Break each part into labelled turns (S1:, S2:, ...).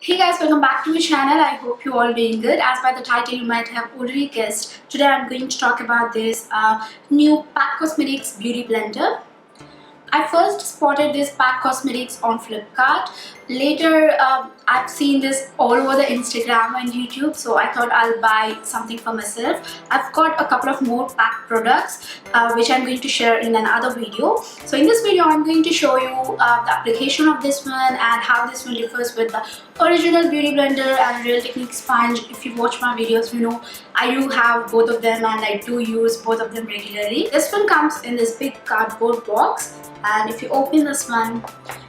S1: Hey guys, welcome back to my channel. I hope you all doing good. As by the title you might have already guessed, today I'm going to talk about this new P.A.C Cosmetics Beauty Blender. I first spotted this P.A.C Cosmetics on Flipkart. Later, I've seen this all over the Instagram and YouTube, so I thought I'll buy something for myself. I've got a couple of more P.A.C products which I'm going to share in another video. So in this video, I'm going to show you the application of this one and how this one differs with the original Beauty Blender and Real Technique sponge. If you watch my videos, you know I do have both of them and I do use both of them regularly. This one comes in this big cardboard box. And if you open this one,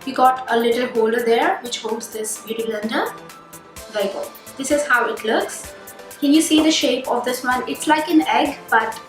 S1: you got a little holder there which holds this beauty blender. There you go. This is how it looks. Can you see the shape of this one? It's like an egg but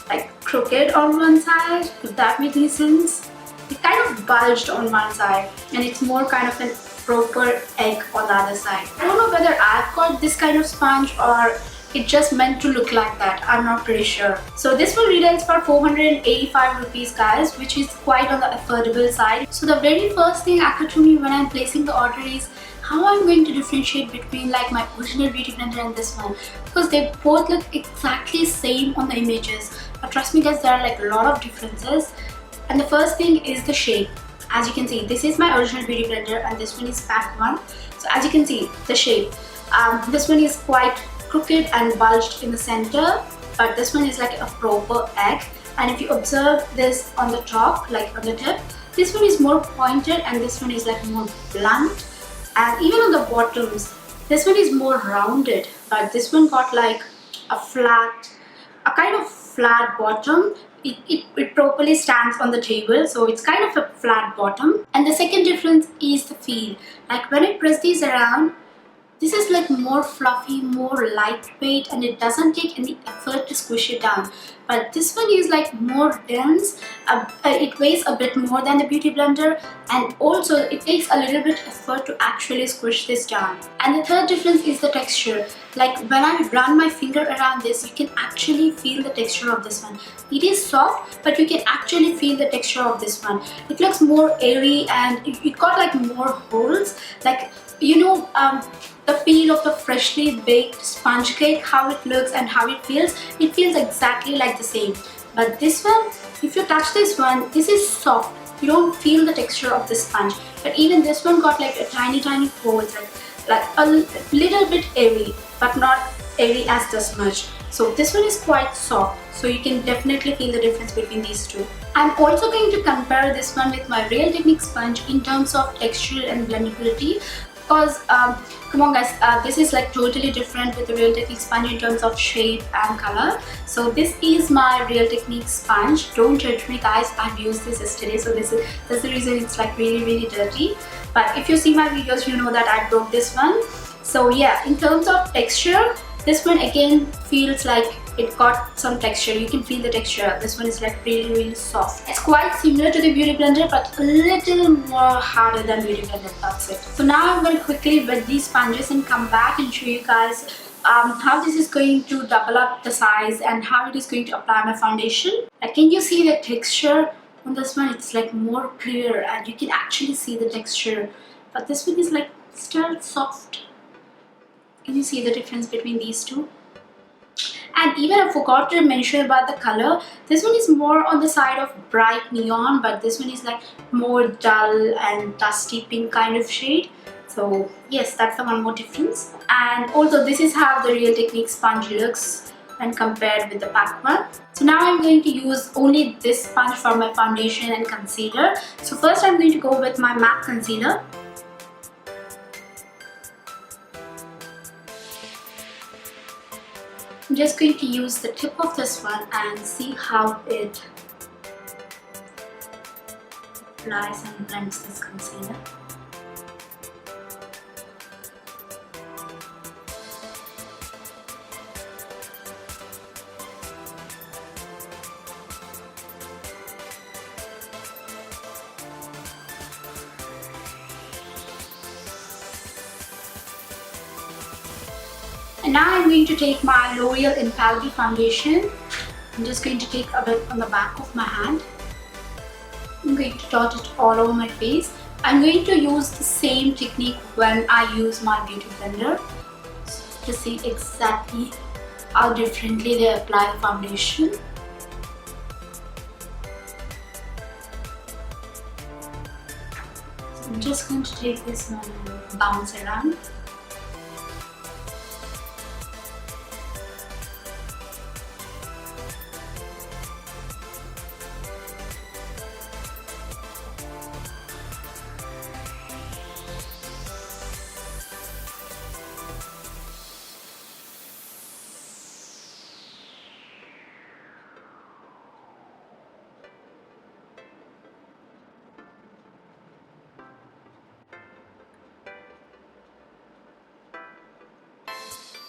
S1: like crooked on one side, if that makes any sense. It kind of bulged on one side and it's more kind of a proper egg on the other side. I don't know whether I've got this kind of sponge or it just meant to look like that. I'm not pretty sure. So this one retails for 485 rupees guys, which is quite on the affordable side. So the very first thing occurred to me when I'm placing the order is how I'm going to differentiate between like my original beauty blender and this one, because they both look exactly same on the images. But trust me guys, there are like a lot of differences. And the first thing is the shape. As you can see, this is my original beauty blender and this one is P.A.C one. So as you can see, the shape. This one is quite crooked and bulged in the center, but this one is like a proper egg. And if you observe this on the top, like on the tip, this one is more pointed and this one is like more blunt. And even on the bottoms, this one is more rounded, but this one got like a kind of flat bottom. It properly stands on the table, so it's kind of a flat bottom. And the second difference is the feel. Like when I press these around, this is like more fluffy, more lightweight, and it doesn't take any effort to squish it down. But this one is like more dense. It weighs a bit more than the Beauty Blender, and also it takes a little bit effort to actually squish this down. And the third difference is the texture. Like when I run my finger around this, you can actually feel the texture of this one. It is soft, but you can actually feel the texture of this one. It looks more airy and it got like more holes. Like, you know, the feel of the freshly baked sponge cake, how it looks and how it feels exactly like the same. But this one, if you touch this one, this is soft. You don't feel the texture of the sponge. But even this one got like a tiny holes, like a little bit airy, but not airy as this much. So this one is quite soft, so you can definitely feel the difference between these two. I'm also going to compare this one with my Real Technique sponge in terms of texture and blendability. Because come on guys, this is like totally different with the Real Technique sponge in terms of shape and color. So this is my Real Technique sponge. Don't judge me guys, I've used this yesterday, so that's the reason it's like really dirty. But if you see my videos, you know that I broke this one. So yeah, in terms of texture, this one again feels like it got some texture. You can feel the texture. This one is like really soft. It's quite similar to the Beauty Blender, but a little more harder than Beauty Blender. That's it. So now I'm going to quickly wet these sponges and come back and show you guys how this is going to double up the size and how it is going to apply my foundation. Like, can you see the texture on this one? It's like more clear and you can actually see the texture. But this one is like still soft. Can you see the difference between these two? And even I forgot to mention about the color. This one is more on the side of bright neon, but this one is like more dull and dusty pink kind of shade. So yes, that's the one more difference. And also this is how the Real Technique sponge looks when compared with the P.A.C one. So now I'm going to use only this sponge for my foundation and concealer. So first I'm going to go with my MAC concealer. I'm just going to use the tip of this one and see how it applies and blends this concealer. And now I'm going to take my L'Oreal Infallible foundation. I'm just going to take a bit on the back of my hand. I'm going to dot it all over my face. I'm going to use the same technique when I use my beauty blender to see exactly how differently they apply the foundation. So I'm just going to take this one and bounce around.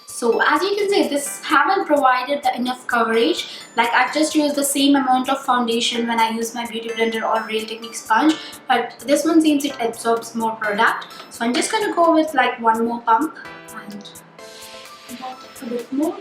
S1: So as you can see, this haven't provided the enough coverage. Like I've just used the same amount of foundation when I use my beauty blender or Real Technique sponge, but this one seems it absorbs more product. So I'm just going to go with like one more pump and a bit more.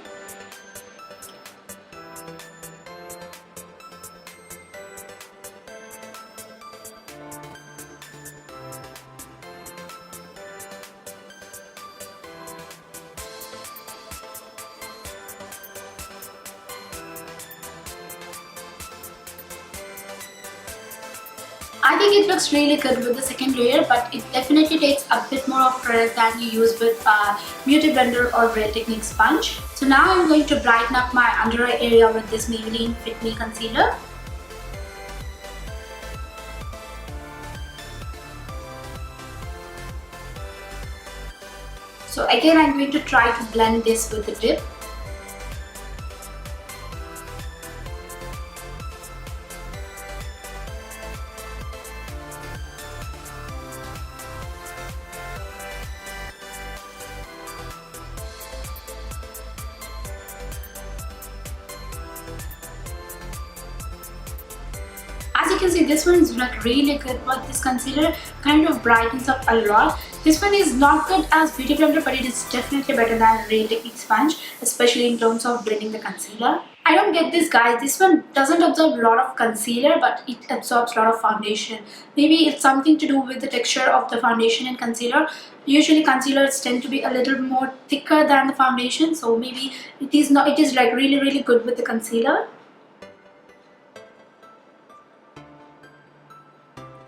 S1: I think it looks really good with the second layer, but it definitely takes a bit more of product than you use with Beauty Blender or Real Technique sponge. So now I'm going to brighten up my under eye area with this Maybelline Fit Me concealer. So again, I'm going to try to blend this with the dip. As you can see, this one is like really good, but this concealer kind of brightens up a lot. This one is not good as Beauty Blender, but it is definitely better than Real Technique sponge, especially in terms of blending the concealer. I don't get this, guys. This one doesn't absorb a lot of concealer, but it absorbs a lot of foundation. Maybe it's something to do with the texture of the foundation and concealer. Usually concealers tend to be a little more thicker than the foundation, so maybe it is not. It is like really good with the concealer.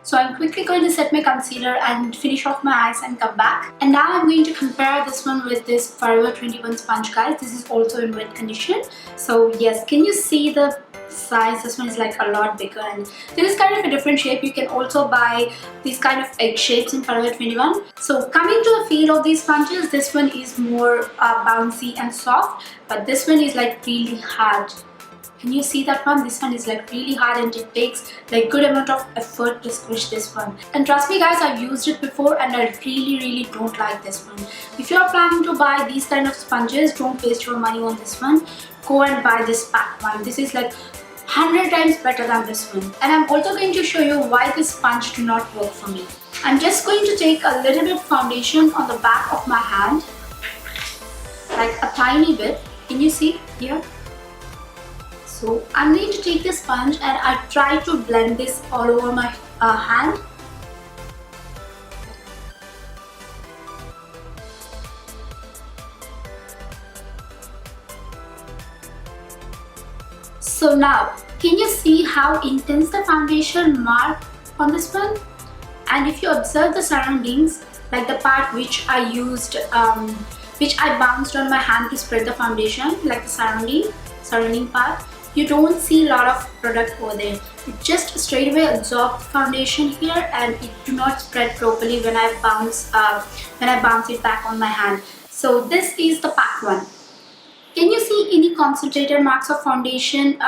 S1: So I'm quickly going to set my concealer and finish off my eyes and come back. And now I'm going to compare this one with this Forever 21 sponge, guys. This is also in wet condition. So yes, can you see the size? This one is like a lot bigger, and this is kind of a different shape. You can also buy these kind of egg shapes in Forever 21. So coming to the feel of these sponges, this one is more bouncy and soft, but this one is like really hard. Can you see that one? This one is like really hard, and it takes like good amount of effort to squish this one. And trust me, guys, I've used it before and I really don't like this one. If you're planning to buy these kind of sponges, don't waste your money on this one. Go and buy this pack one. This is like 100 times better than this one. And I'm also going to show you why this sponge do not work for me. I'm just going to take a little bit foundation on the back of my hand, like a tiny bit. Can you see here? So I'm going to take this sponge and I try to blend this all over my hand. So now, can you see how intense the foundation mark on this one? And if you observe the surroundings, like the part which I used, which I bounced on my hand to spread the foundation, like the surrounding part, you don't see a lot of product over there. It just straight away absorbs the foundation here, and it do not spread properly when I bounce it back on my hand. So this is the pack one. Can you see any concentrated marks of foundation,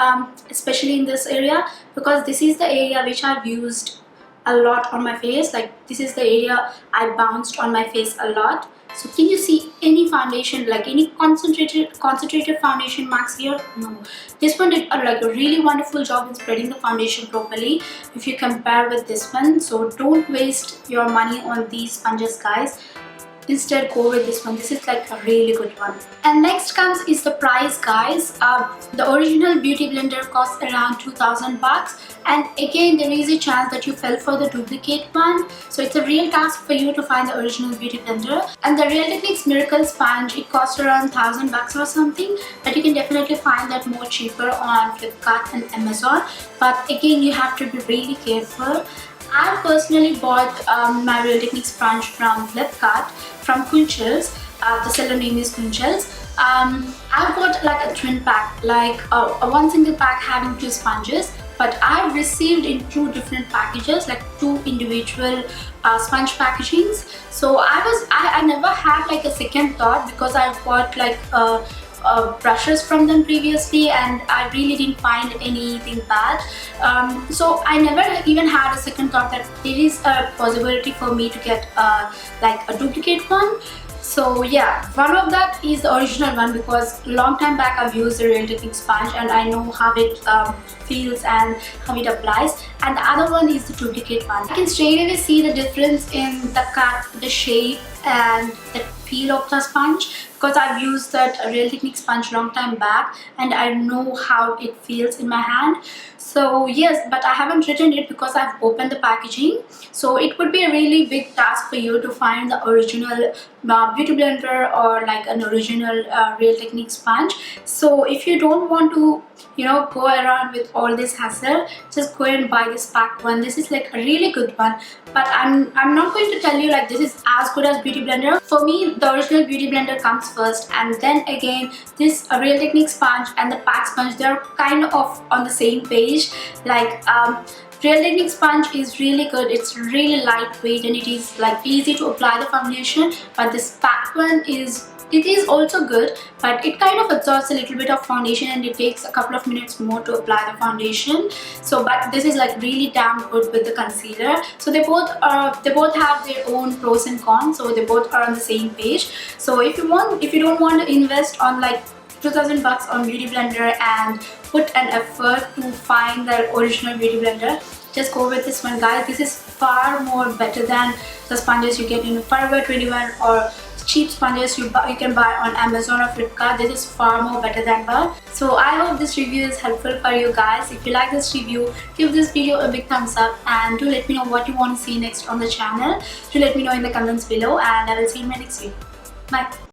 S1: especially in this area? Because this is the area which I've used a lot on my face. Like this is the area I bounced on my face a lot. So can you see any foundation, like any concentrated foundation marks here? No. This one did like a really wonderful job in spreading the foundation properly if you compare with this one. So don't waste your money on these sponges, guys. instead go with this one. This is like a really good one. And next comes is the price, guys. The original beauty blender costs around 2000 bucks, and again there is a chance that you fell for the duplicate one, so it's a real task for you to find the original beauty blender. And the Real Techniques Miracle Sponge, it costs around 1000 bucks or something, but you can definitely find that more cheaper on Flipkart and Amazon. But again, you have to be really careful. I personally bought my Real Techniques sponge from Flipkart, from Kunchals. The seller name is Kunchals. I bought like a twin pack, like a one single pack having 2 sponges, but I received in 2 different packages, like 2 individual sponge packagings. So I never had like a second thought, because I've bought like brushes from them previously and I really didn't find anything bad. So I never even had a second thought that there is a possibility for me to get like a duplicate one. So yeah, one of that is the original one, because long time back I've used the Real Techniques sponge and I know how it feels and how it applies. And the other one is the duplicate one. I can straight away see the difference in the cut, the shape and the feel of the sponge, because I've used that Real Techniques sponge long time back and I know how it feels in my hand. So yes, but I haven't written it because I've opened the packaging. So it would be a really big task for you to find the original beauty blender or like an original Real Techniques sponge. So if you don't want to, you know, go around with all this hassle, just go and buy this pack one. This is like a really good one, but I'm not going to tell you like this is as good as beauty blender. For me, the original beauty blender comes first, and then again this Real Techniques sponge and the pack sponge, they're kind of on the same page. Like Real Techniques sponge is really good, it's really lightweight and it is like easy to apply the foundation, but this pack one is also good, but it kind of absorbs a little bit of foundation and it takes a couple of minutes more to apply the foundation. So but this is like really damn good with the concealer. So they both have their own pros and cons, so they both are on the same page. So if you don't want to invest on like 2000 bucks on beauty blender and put an effort to find the original beauty blender, just go with this one, guys. This is far more better than the sponges you get in Forever 21 or cheap sponges you can buy on Amazon or Flipkart. This is far more better than that. So I hope this review is helpful for you guys. If you like this review, give this video a big thumbs up and do let me know what you want to see next on the channel. Do let me know in the comments below, and I will see you in my next video. Bye.